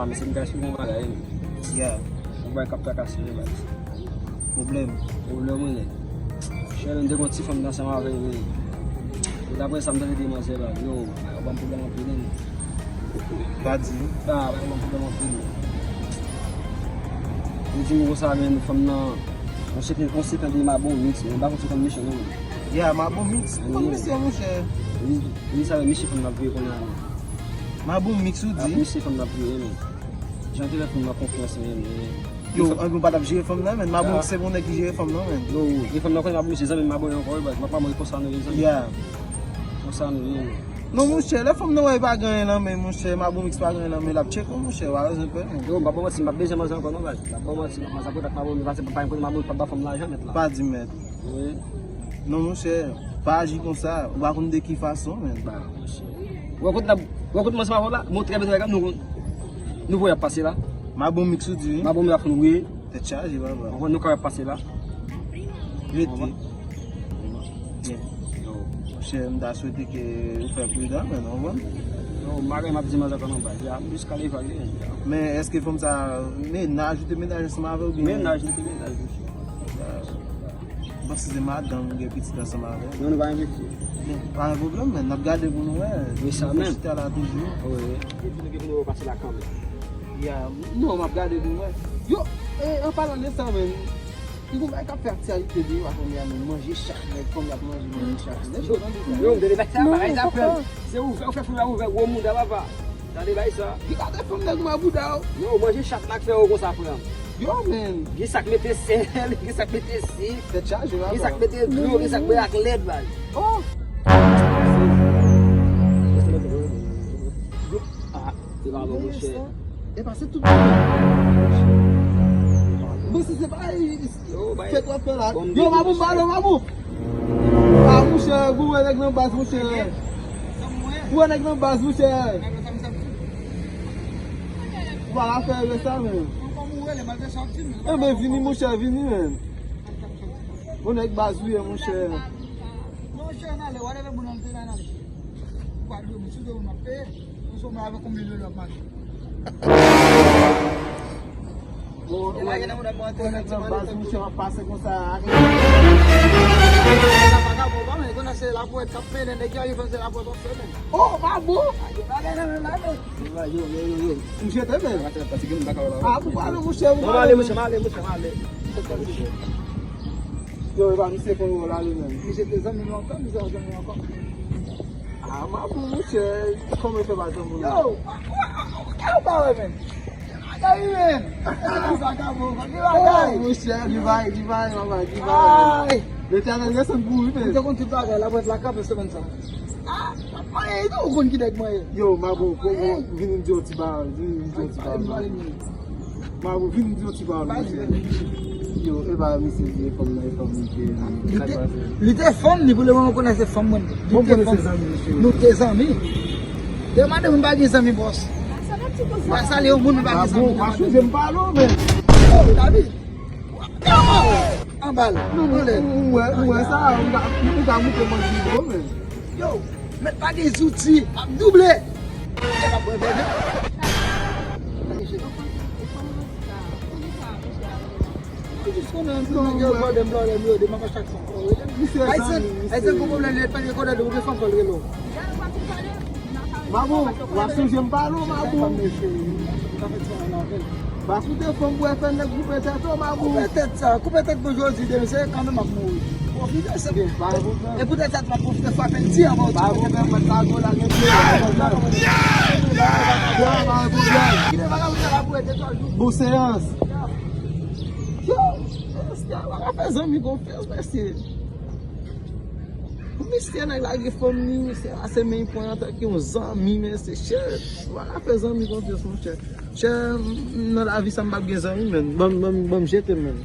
pa, mwen se mwen gaspil mwen bagay. Yeah. Mwen bay kapta kasi mwen bagay. Problem. Problem mwen. Chè lè, mwen dekont si fèm nan seman avè mwen. Dapre sa mwen de mwen se bagay, yo, ban problem an pili. Badi. Ban problem an pili. Mwen di mwen gosa men fèm nan, on se kan di ma bon mix, mwen bakon se kan mission nan mwen. Yeah, ma bon mix. Kon misye mwen chè. Mwen sa mission fèm nan priye kon nan. Ma bon mix ou di? Mission fèm nan priye men. Jante lè fèm nan konfians men. Yo, an bon pat ap jire fèm nan men. Ma bon se bon ek ki jire fèm nan men. Yo, fèm nan kon ma bon se zan men ma bon yon koy, mwen pa mwen konsan nou yon zan. Yeah. Konsan nou yon. Non mwen chè, lè fèm nan wè pa ganyen nan men mwen chè. Ma bon mix pa ganyen nan men. La pche kon mwen chè, wale zan pe. Yo, mwen pa mwen si mwen beje mwen zan kon nou vaj. Mwen mwen si mwen zapot ak ma bon, mwen pa yon kon ma bon pa ba fèm la jan met la. Pa di met. Non mwen chè, pa aji kon sa. Wakon de ki fason men. Wakot mwen se ma wò la, mwen trebe dwe gam nou voy ap pase la. Ma bon mix ou di? Ma bon mwen ap foun wè. Te chaji wè wè. Nou kare ap pase la. Reti. Che mda souwete ke ou fè prudan men, an wè? Yo, magay map di mazak anon bay. Ya, mwen skale vali. Men eske fòm sa menaj ou te menaj seman avè ou bien? Menaj, nite menaj. Basi se madam gen piti da seman avè. Nou va inviti. Pa an problem men, nap gade pou nou wè. Oui, sa men. Fè chita la toujou. Oui. Nou gen nou pase la kam. Ya, nou map gade pou nou wè. Yo, an palan de sa men, yon mwen ka fertialite di wakon mi an manje chak, men kom yap manje chak. Yo, mwen de bay sa, bagay sa prel. Se ou fè fè fè ouve, ou moun da wava. Da de bay sa. Ki gade fòm neg mwa bouda ou? Yo, manje chak lak fè ou kon sa prel. Yo men, Gi sak mette sel, gi sak mette si. te chaji wè. Gi sak mette glou, gi sak mette ak led bay. Oh! Se va avon mwen chè. E pa se tout bien. Mwen se pa fèt wap fè la. Yo, mabou balo, mabou! A mwen chè, gou wè nèk nan bas mwen chè. Gou wè nèk nan bas mwen chè. Wala fè wè sa men. E men vini mwen chè, vini men. Mwen nèk bas wè mwen chè. Mwen nèk nan bas mwen chè wap pase kon sa. Oh, mabou! Mwen chè te men? A, mwen pale mwen chè mwen. Male. Yo, e ba mwen se kon wò la li men. Mwen se te zanmi lankan, mwen se o zanmi lankan. A, mabou mwen chè, kome fe ba zan mwen la? Yo, kè ou pa wè men? Kè ou men? Mwen chè, divay, mama, divay. Le te anan yè san bou Mwen men. te kon ti bagay la bwet la kap e semen sa. Mwen e do kon ki dek mwen e. Yo, mabou, vini mdi oti ba, Mabou, vini mdi oti ba, Yo, e ba mi se je fòm nan, e fòm mi ke. Li te fòm ni pou le mwen konen se fòm mwen. Mwen konen se zanmi mwen chè. Nou te zanmi. Demande mwen bagi zanmi boss. Mwen sali yo moun mwen bagi zanmi. Mabou, machou jem palo men. Oh, David. An bal. Mwen sa, mwen ka mwen ke mwen jibo men. Yo, met pa de zouti, ap double. E pa pou e bebe. E jis konen, konen gen vwa dem blan dem yo, dem maka chak son. Aysen kou problem let pa de konen de ou de fan kol relo. Mabou, wapsou jem palo, mabou. Basou te fòm pou e fè nek koupe tèt o, mabou. Koupe tèt pou jozi dem se, kame mak mou. Profite se ben. E pou tèt ma profite fwa pen ti an mou. Mabou men mwen tago la gen ple. Kine vaga mwen la pou ete to jou. Bou seyans. Yo, wak a fe zanmi konfiyans mese. Mese nan la ge fòm ni, mese ase men yon anta ki yon zanmi mese. Che, wak a fe zanmi konfiyans mwen che. Che, nan la vi sa mbap gen zanmi men. Bam jete men.